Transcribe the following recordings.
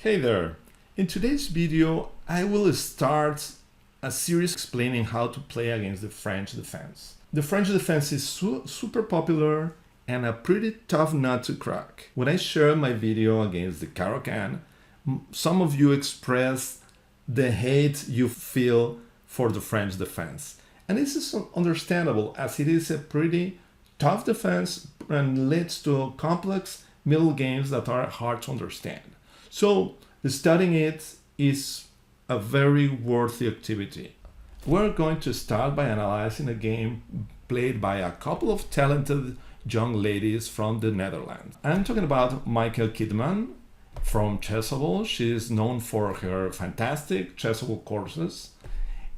Hey there! In today's video, I will start a series explaining how to play against the French defense. The French defense is super popular and a pretty tough nut to crack. When I shared my video against the Caracan, some of you expressed the hate you feel for the French defense. And this is understandable, as it is a pretty tough defense and leads to complex middle games that are hard to understand. So studying it is a very worthy activity. We're going to start by analyzing a game played by a couple of talented young ladies from the Netherlands. I'm talking about Maaike Keetman from Chessable. She is known for her fantastic Chessable courses.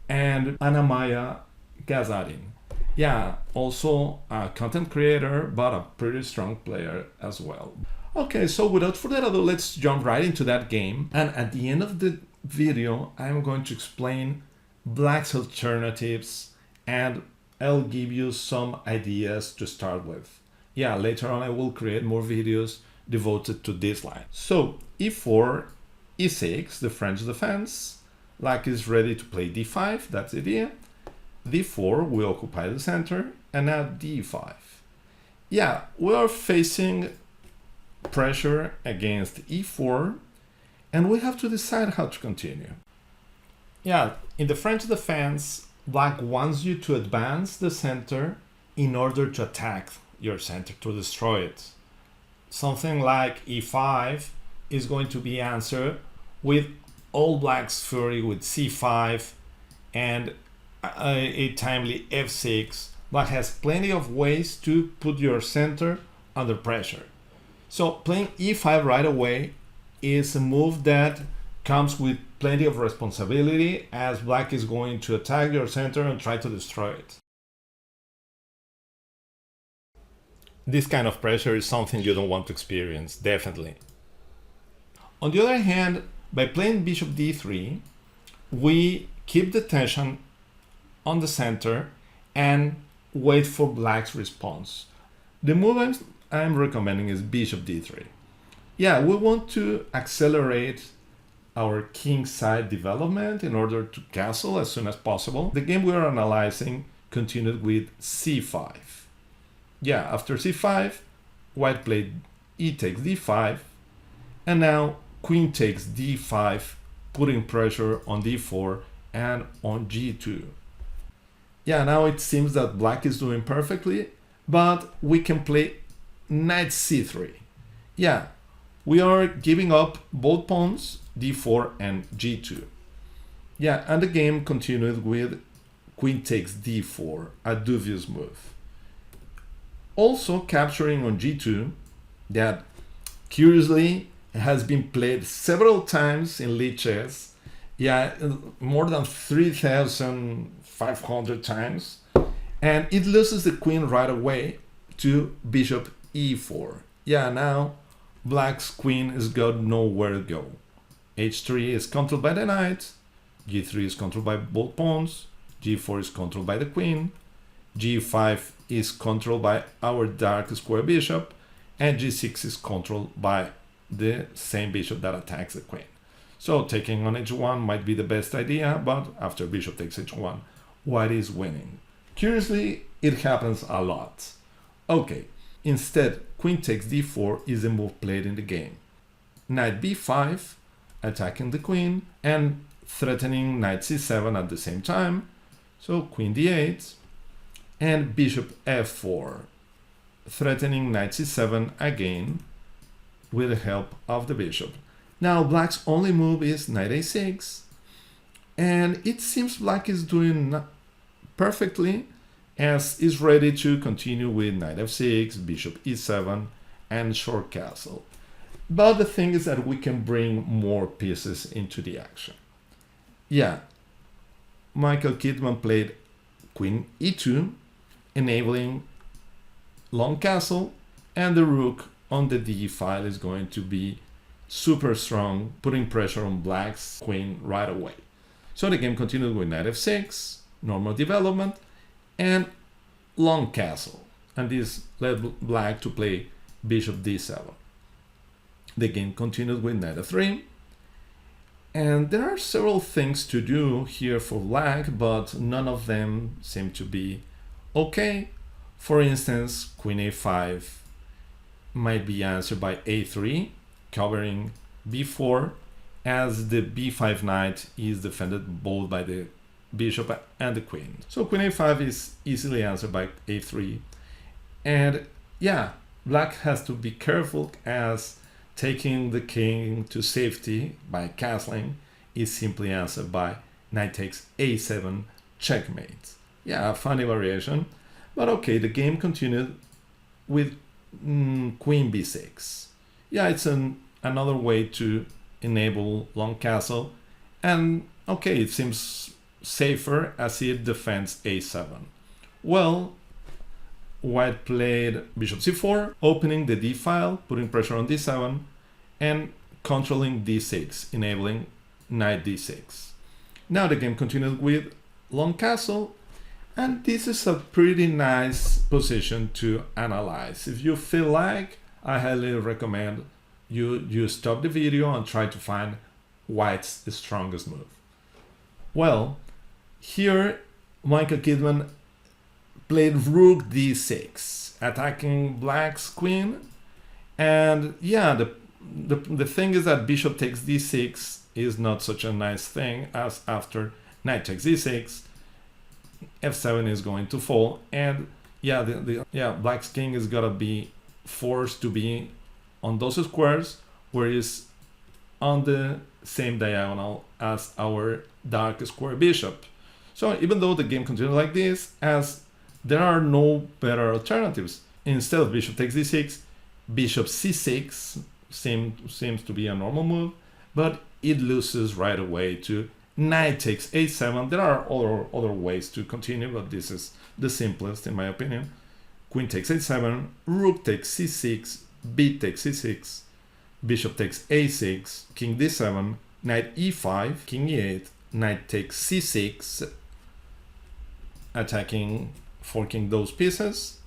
And Ana-Maja Kazarian. Yeah, also a content creator, but a pretty strong player as well. Okay, so without further ado, let's jump right into that game. And at the end of the video, I'm going to explain Black's alternatives and I'll give you some ideas to start with. Yeah, later on I will create more videos devoted to this line. So e4, e6, the French defense. Black is ready to play d5, that's the idea. d4, we occupy the center, and now d5. Yeah, we are facing pressure against e4 and we have to decide how to continue. Yeah, in the French defense, Black wants you to advance the center in order to attack your center, to destroy it. Something like e5 is going to be answered with all Black's fury with c5 and a timely f6. Black has plenty of ways to put your center under pressure. So playing e5 right away is a move that comes with plenty of responsibility, as Black is going to attack your center and try to destroy it. This kind of pressure is something you don't want to experience, definitely. On the other hand, by playing bishop d3, we keep the tension on the center and wait for Black's response. The move I'm recommending is bishop d3. Yeah, we want to accelerate our king side development in order to castle as soon as possible. The game we are analyzing continued with c5. Yeah, after c5, white played e takes d5, and now queen takes d5, putting pressure on d4 and on g2. Yeah, now it seems that Black is doing perfectly, but we can play knight c3. Yeah, we are giving up both pawns, d4 and g2. Yeah, and the game continued with queen takes d4, a dubious move. Also capturing on g2, that curiously has been played several times in lead chess. Yeah, more than 3,500 times. And it loses the queen right away to bishop e4. Yeah, now Black's queen has got nowhere to go. h3 is controlled by the knight, g3 is controlled by both pawns, g4 is controlled by the queen, g5 is controlled by our dark square bishop, and g6 is controlled by the same bishop that attacks the queen. So taking on h1 might be the best idea, but after bishop takes h1, white is winning. Curiously, it happens a lot. Okay, instead, queen takes d4 is the move played in the game. Knight b5, attacking the queen and threatening knight c7 at the same time. So queen d8 and bishop f4, threatening knight c7 again with the help of the bishop. Now Black's only move is knight a6, and it seems Black is doing perfectly, as is ready to continue with knight f6, bishop e7, and short castle. But the thing is that we can bring more pieces into the action. Yeah, Maaike Keetman played queen e2, enabling long castle, and the rook on the d file is going to be super strong, putting pressure on Black's queen right away. So the game continued with knight f6, normal development, and long castle, and this led Black to play bishop d7. The game continued with knight f3, And there are several things to do here for black, but none of them seem to be okay. For instance, queen a5 might be answered by a3, covering b4, as the b5 knight is defended both by the bishop and the queen. So queen a5 is easily answered by a3. And yeah, black has to be careful, as taking the king to safety by castling is simply answered by knight takes a7, checkmate. Yeah, a funny variation, but okay, the game continued with queen b6. Yeah, it's another way to enable long castle, and okay, it seems safer as it defends a7. Well, white played bishop c4, opening the d file, putting pressure on d7, and controlling d6, enabling knight d6. Now the game continued with long castle, and this is a pretty nice position to analyze. If you feel like, I highly recommend you stop the video and try to find white's strongest move. Well, here Maaike Keetman played rook d6, attacking black's queen. And yeah, the thing is that bishop takes d6 is not such a nice thing, as after knight takes d6, f7 is going to fall, and yeah, black's king is gonna be forced to be on those squares where it's on the same diagonal as our dark square bishop. So even though the game continues like this, as there are no better alternatives, instead of bishop takes d6, bishop c6 seems to be a normal move, but it loses right away to knight takes a7. There are other ways to continue, but this is the simplest in my opinion. Queen takes a7, rook takes c6, b takes c6, bishop takes a6, king d7, knight e5, king e8, knight takes c6, attacking, forking those pieces.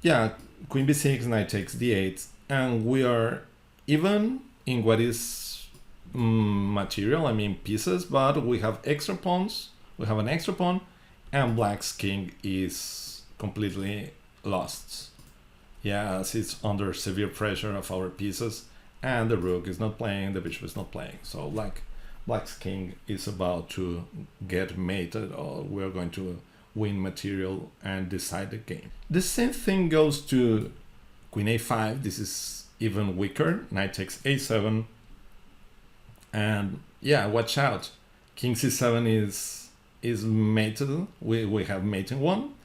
Yeah, queen b6, knight takes d8, and we are even in what is material, I mean pieces, but we have extra pawns, we have an extra pawn, and black's king is completely lost. Yeah, as it's under severe pressure of our pieces, and the rook is not playing, the bishop is not playing, so black's king is about to get mated, or we're going to win material and decide the game. The same thing goes to queen a5. This is even weaker. Knight takes a7, and yeah, watch out, king c7 is mated. We have mating one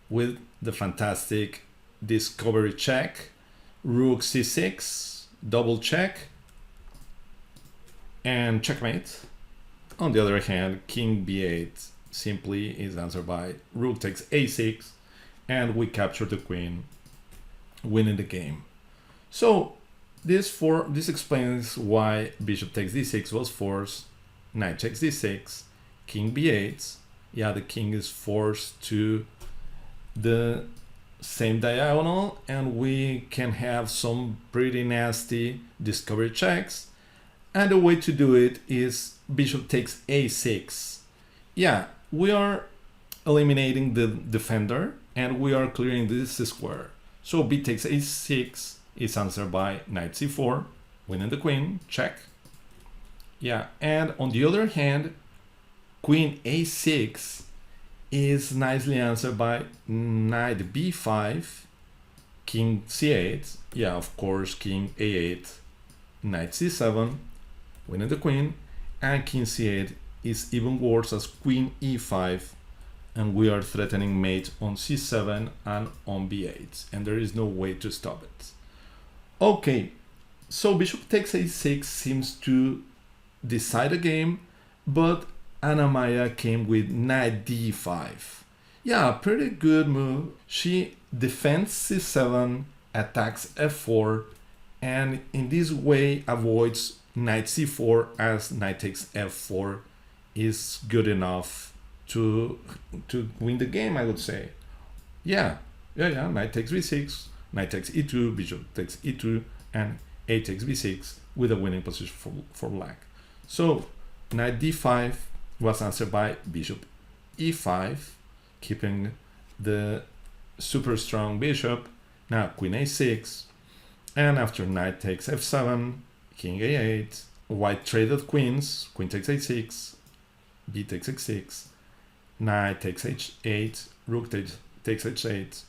with the fantastic discovery check, rook c6, double check, and checkmate. On the other hand, king b8 simply is answered by rook takes a6, and we capture the queen, winning the game. So this explains why bishop takes d6 was forced, knight takes d6, king b8. Yeah, the king is forced to the same diagonal, and we can have some pretty nasty discovery checks. And the way to do it is bishop takes a6. Yeah, we are eliminating the defender, and we are clearing this square. So b takes a6 is answered by knight c4, winning the queen, check. Yeah, and on the other hand, queen a6 is nicely answered by knight b5, king c8. Yeah, of course, king a8, knight c7, winning the queen, and king c8 is even worse as queen e5, and we are threatening mate on c7 and on b8, and there is no way to stop it. Okay, so bishop takes a6 seems to decide the game, but Ana-Maja came with knight d5. Yeah, pretty good move. She defends c7, attacks f4, and in this way avoids knight c4, as knight takes f4 is good enough to win the game, I would say. Yeah, knight takes b6, knight takes e2, bishop takes e2, and a takes b6 with a winning position for black. So knight d5 was answered by bishop e5, keeping the super strong bishop. Now queen a6, and after knight takes f7, king a8, white traded queens, queen takes a6, b takes x6, knight takes h8, rook takes h8.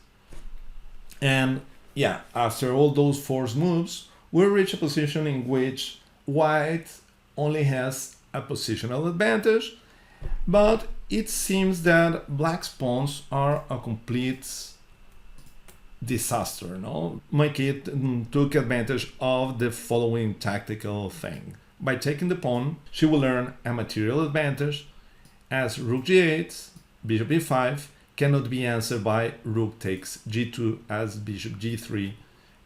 And yeah, after all those forced moves, we reach a position in which white only has a positional advantage, but it seems that black's pawns are a complete disaster. No, Maaike took advantage of the following tactical thing. By taking the pawn, she will earn a material advantage, as rook g8, bishop e5 cannot be answered by rook takes g2, as bishop g3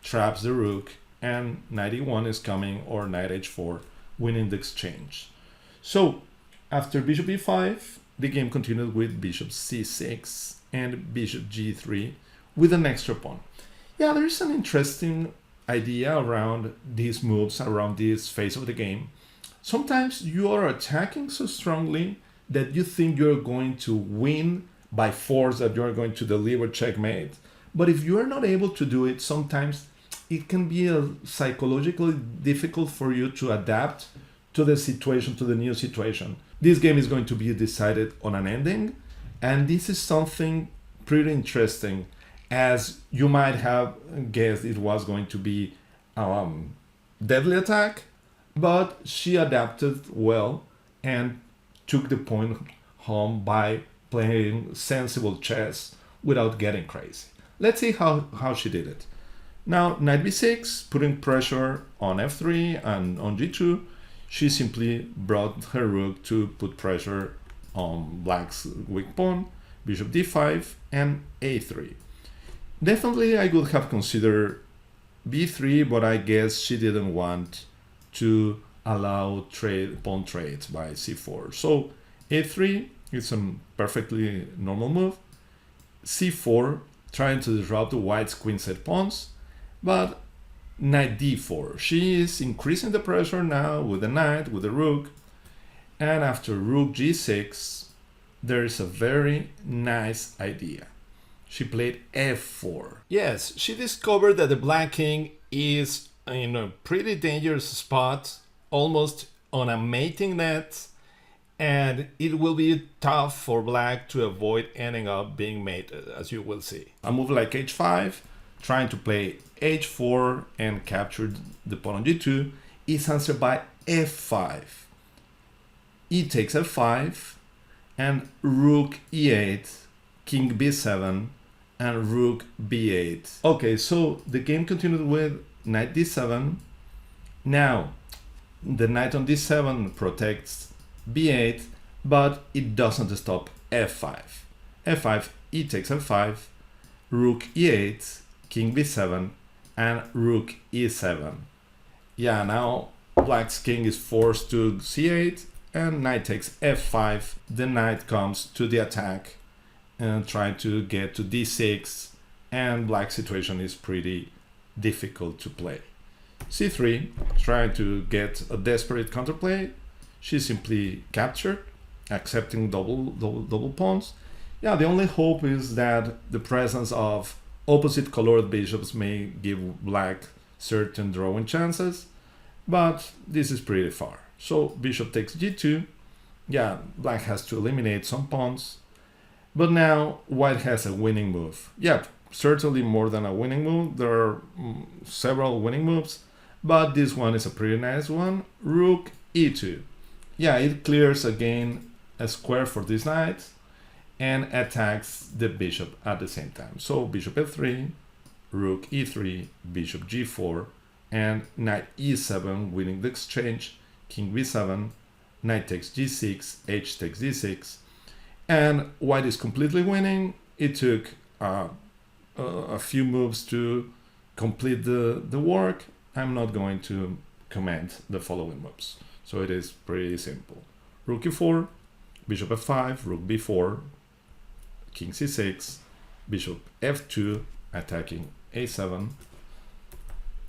traps the rook, and knight e1 is coming, or knight h4, winning the exchange. So after bishop e5, the game continued with bishop c6 and bishop g3 with an extra pawn. Yeah, there is an interesting idea around these moves, around this phase of the game. Sometimes you are attacking so strongly that you think you're going to win by force, that you're going to deliver checkmate. But if you are not able to do it, sometimes it can be psychologically difficult for you to adapt to the situation, to the new situation. This game is going to be decided on an ending, and this is something pretty interesting, as you might have guessed it was going to be deadly attack, but she adapted well and took the point home by playing sensible chess without getting crazy. Let's see how she did it. Now knight b6, putting pressure on f3 and on g2. She simply brought her rook to put pressure on black's weak pawn, bishop d5 and a3. Definitely I would have considered b3, but I guess she didn't want to allow pawn trades by c4. So a3 is a perfectly normal move. c4, trying to disrupt the white's queen-set pawns, but knight d4. She is increasing the pressure now with the knight, with the rook, and after rook g6, there is a very nice idea. She played f4. Yes, she discovered that the black king is in a pretty dangerous spot, almost on a mating net, and it will be tough for black to avoid ending up being mated, as you will see. A move like h5, trying to play h4 and capture the pawn on g2, is answered by f5. E takes f5, and rook e8, king b7, and rook b8. Okay, so the game continued with knight d7. Now, the knight on d7 protects b8, but it doesn't stop f5. f5, e takes f5, rook e8, king b7, and rook e7. Yeah, now black's king is forced to c8, and knight takes f5. The knight comes to the attack and trying to get to d6, and black's situation is pretty difficult to play. c3, trying to get a desperate counterplay. She simply captured, accepting double pawns. Yeah, the only hope is that the presence of opposite colored bishops may give black certain drawing chances, but this is pretty far. So bishop takes g2. Yeah, black has to eliminate some pawns, but now white has a winning move. Yep, certainly more than a winning move. There are several winning moves, but this one is a pretty nice one. Rook e2. Yeah, it clears again a square for this knight and attacks the bishop at the same time. So bishop f3, rook e3, bishop g4, and knight e7, winning the exchange, king b7, knight takes g6, h takes d6, and white is completely winning. It took a few moves to complete the work. I'm not going to comment the following moves, so it is pretty simple. Rook e4, bishop f5, rook b4, king c6, bishop f2, attacking a7,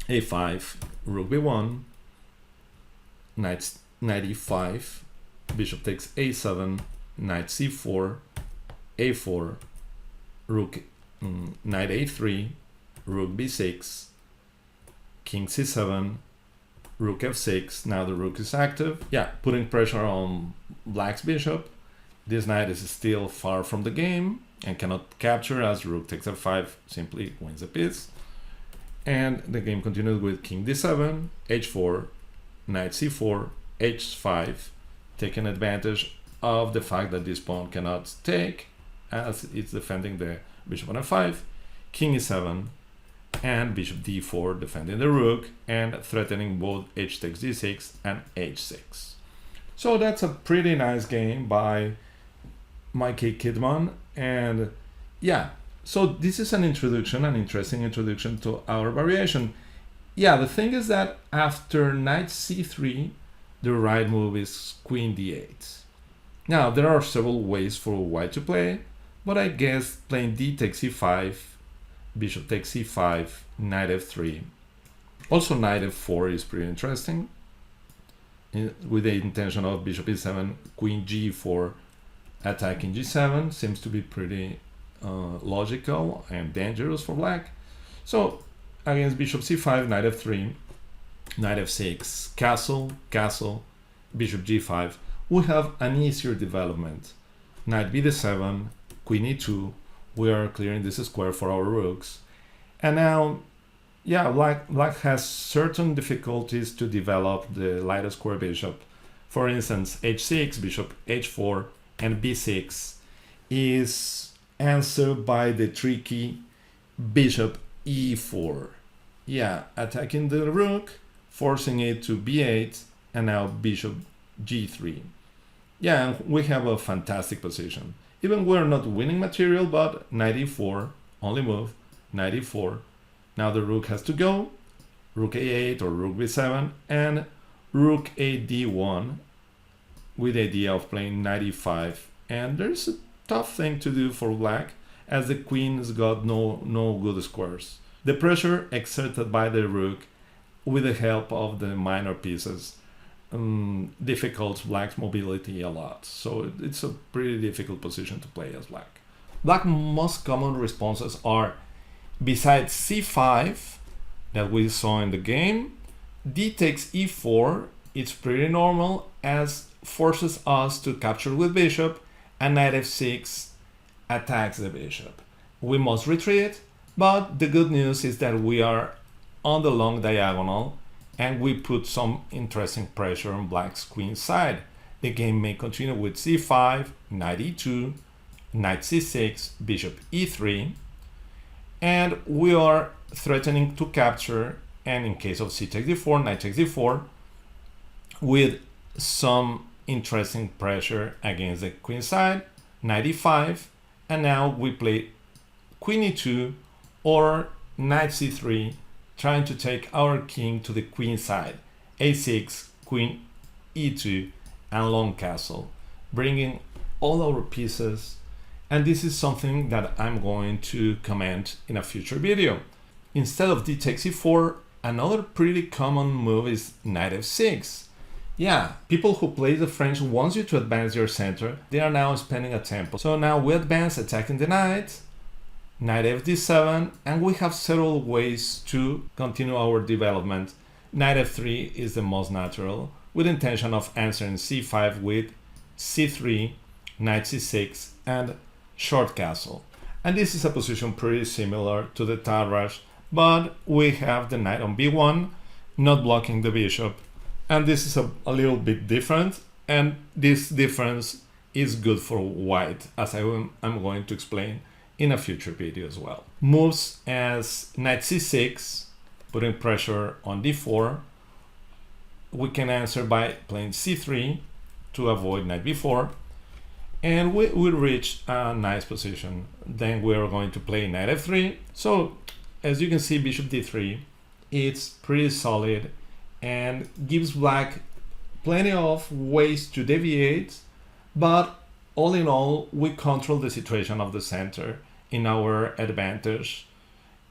a5, rook b1, knight knight e5, bishop takes a7, knight c4, a4, rook, knight a3, rook b6, king c7, rook f6. Now the rook is active. Yeah, putting pressure on black's bishop. This knight is still far from the game and cannot capture, as rook takes f5 simply wins the piece. And the game continues with king d7, h4, knight c4, h5, taking advantage of the fact that this pawn cannot take, as it's defending the bishop on f5, king e7, and bishop d4 defending the rook and threatening both h takes d6 and h6. So that's a pretty nice game by Maaike Keetman. And yeah, so this is an introduction, an interesting introduction to our variation. Yeah, the thing is that after knight c3, the right move is queen d8. Now, there are several ways for white to play, but I guess playing d takes e5, bishop takes c5, knight f3. Also, knight f4 is pretty interesting, with the intention of bishop e7, queen g4, attacking g7. Seems to be pretty logical and dangerous for black. So against bishop c5, knight f3, knight f6, castle, castle, bishop g5, we have an easier development. Knight b7, queen e2, we are clearing this square for our rooks. And now, yeah, black has certain difficulties to develop the light square bishop. For instance, h6, bishop h4, and b6 is answered by the tricky bishop e4. Yeah, attacking the rook, forcing it to b8, and now bishop g3. Yeah, and we have a fantastic position. Even we're not winning material, but knight e4, only move, knight e4. Now the rook has to go, rook a8 or rook b7, and rook a d1 with the idea of playing knight e5. And there's a tough thing to do for black, as the queen's got no good squares. The pressure exerted by the rook with the help of the minor pieces difficults black's mobility a lot. So it's a pretty difficult position to play as black. Black's most common responses are, besides c5 that we saw in the game, d takes e4. It's pretty normal, as forces us to capture with bishop, and knight f6 attacks the bishop. We must retreat, but the good news is that we are on the long diagonal and we put some interesting pressure on black's queen side. The game may continue with c5, knight e2, knight c6, bishop e3, and we are threatening to capture, and in case of c takes d4, knight takes d4, with some interesting pressure against the queen side, knight e5, and now we play queen e2 or knight c3, trying to take our king to the queen side, a6, queen e2, and long castle, bringing all our pieces. And this is something that I'm going to comment in a future video. Instead of d takes e4, another pretty common move is knight f6. Yeah, people who play the French want you to advance your center. They are now spending a tempo. So now we advance, attacking the knight, knight fd7, and we have several ways to continue our development. Knight f3 is the most natural, with intention of answering c5 with c3, knight c6, and short castle. And this is a position pretty similar to the Tarrasch, but we have the knight on b1, not blocking the bishop. And this is a little bit different, and this difference is good for white, as I'm going to explain in a future video as well. Moves as knight c6, putting pressure on d4. We can answer by playing c3 to avoid knight b4, and we will reach a nice position. Then we are going to play knight f3. So as you can see, bishop d3, it's pretty solid and gives black plenty of ways to deviate, but all in all, we control the situation of the center in our advantage.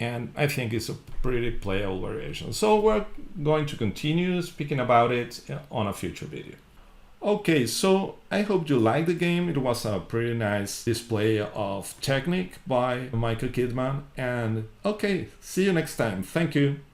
and I think it's a pretty playable variation. So we're going to continue speaking about it on a future video. Okay, so I hope you liked the game. It was a pretty nice display of technique by Maaike Keetman. And okay, see you next time. Thank you.